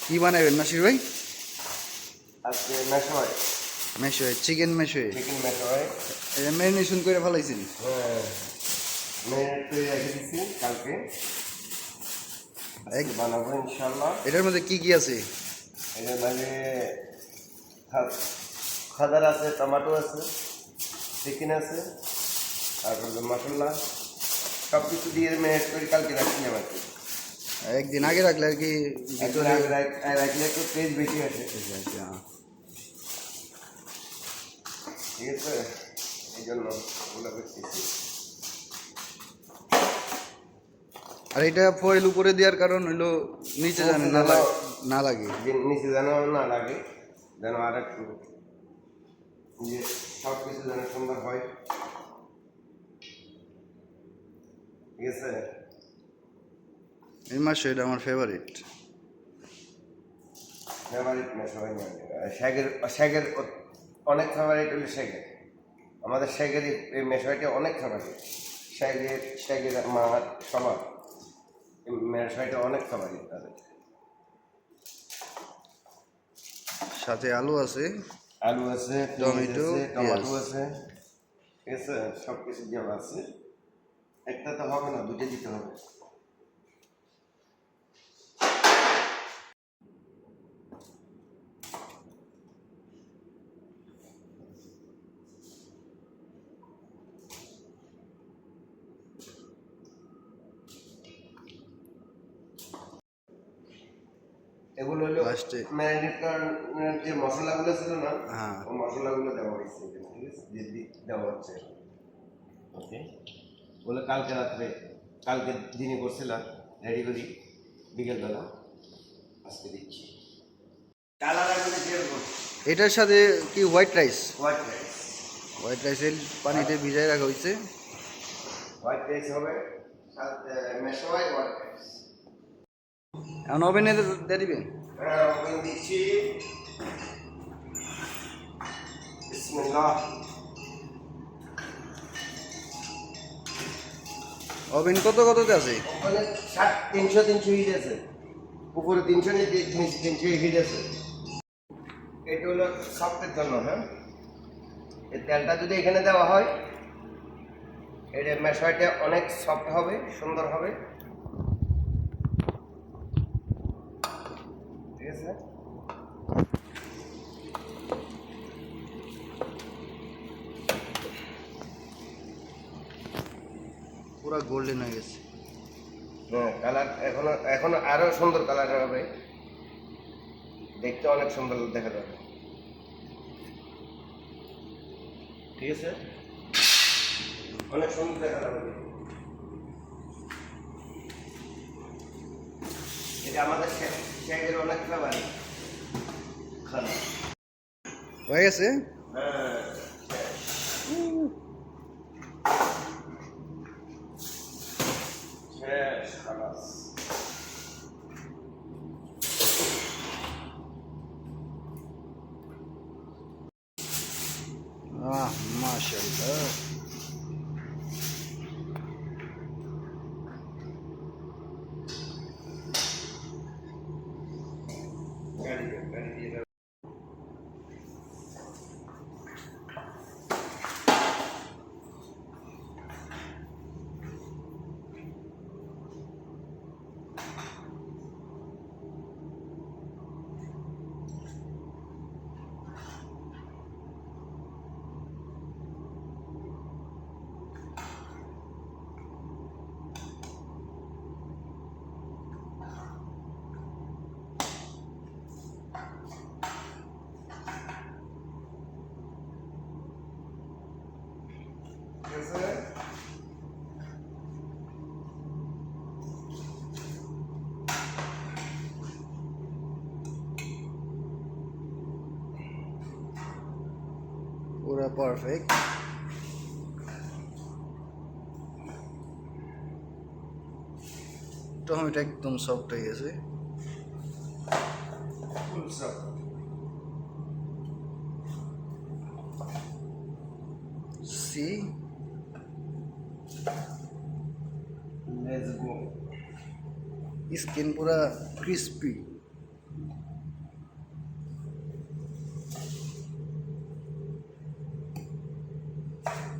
কি বানাবেন নাসির ভাই? আজকে মেশোয় মেশোয় চিকেন মেশোয় চিকেন মেশোয় এটা ম্যারিনেশন করে ফেলাইছেন? হ্যাঁ, মেরিনেট করে রেখে দিচ্ছি কালকে। আজকে বানাবো ইনশাল্লাহ। এটার মধ্যে কি কি আছে? এটার মানে খাদার আছে, টমেটো আছে, চিকেন আছে, তারপর মশলা সব কিছু দিয়ে ম্যারিনেট করে কালকে রাখছি আর কি। একদিন আগে রাখলে আর কি ভিতরে রাখলে একটু টেস্ট বেশি আসে। ঠিক আছে, এই জন্য ওগুলো করতেছি। আর এটা ফয়েল উপরে দেওয়ার কারণ হইলো নিচে যেন না লাগে, নিচে যেন না লাগে, যেন আর একটু যে সব কিছু যেন সুন্দর হয়। ঠিক আছে, এই মাসে এটা আমার ফেভারিট। ফেভারিট না সবাই মানে শেখের অনেক ফেভারিট হলো শেখের। আমাদের শেখের এই মেশাইটা অনেক ফেভারিট। শেখের মা সবার এই মেশাইটা অনেক ফেভারিট তাদের। সাথে আলু আছে, আলু আছে, টমেটো, টমেটো আছে। ঠিক আছে, সব কিছু দেওয়া আছে। একটা তো হবে না, দুটো দিতে হবে। এগুলো হলো ম্যারিনেট করার যে মশলাগুলো ছিল না, ওই মশলাগুলো দেওয়া হয়েছে। ঠিক আছে, যে দেওয়া হচ্ছে। ওকে, বলে কালকে রাত্রে, কালকে দিনে করছিলাম, রেডি করি বিকেলবেলা, আজকে দিচ্ছি। এটার সাথে কি white rice? White rice, white রাইসের পানিতে ভিজাই রাখা হয়েছে। হোয়াইট রাইস হবে, মেশোয় হোয়াইট রাইস। এখন ওভেনে দিয়ে দিবেন? হ্যাঁ, ওভেন দিচ্ছি। বিসমিল্লাহ। ওভেন কততে আছে? ওখানে 300 হিট আছে, উপরে 300, নিচে 300 হিট আছে। এটা হলো সফটের জন্য। হ্যাঁ, এই তেলটা যদি এখানে দেওয়া হয়, এটা মেশাইটা অনেক সফট হবে, সুন্দর হবে। ঠিক আছে, পুরো গোল্ডেন হয়ে গেছে। হ্যাঁ, কালার এখনো আরো সুন্দর কালার হবে, দেখতে অনেক সুন্দর দেখা যাবে। ঠিক আছে, অনেক সুন্দর দেখা যাবে। এটা আমাদের শেখের অনেক ফেভারিট খানা। হয়ে গেছে? হ্যাঁ, শেষ খালাস। মাশাআল্লাহ। গাড়ি দিয়ে দাও। ঠিক আছে, পুরো পারফেক্ট। টমেটো একদম সফট হয়ে গেছে। Full soft. See let's go. Skin পুরা ক্রিস্পি। করছি